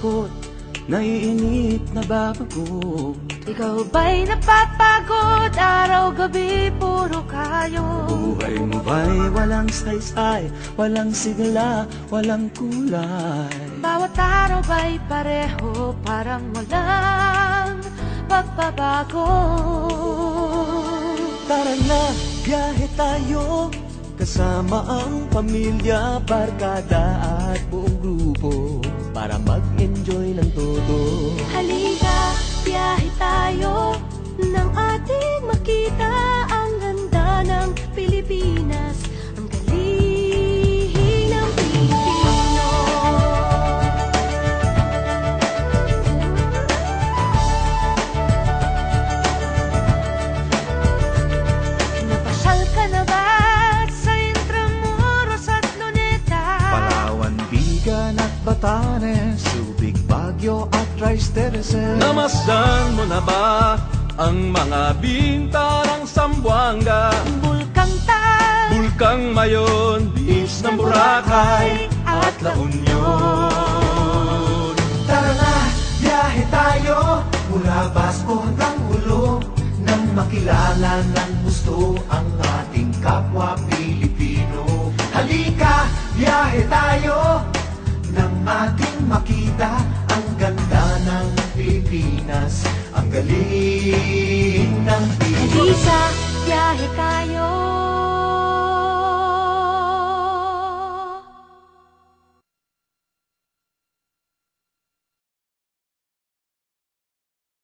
ako't naiinip na babago. Ikaw ba'y napapagod? Araw-gabi puro kayo. Buhay mo ba'y walang saysay, walang sigla, walang kulay? Bawat araw ba'y pareho, parang walang pagbabago? Tara na, biyahe tayo, kasama ang pamilya, barkada at buong grupo, para mag-enjoy ng todo. Halika, biyahe tayo, nang ating makita ang ganda ng Pilipinas, ang galing ng Pilipino. Napasyal ka na ba sa Intramuros at Luneta? Palawan, Bigan at Batanes, Subic, Baguio at Rice Terraces. Namasdan mo na ba ang mga bintarang Zamboanga, Bulkang Tal, Bulkang Mayon, Beach ng Boracay at La Union? Tara na, biyahe tayo, mula Basco hanggang Ulo, nang makilala ng gusto ang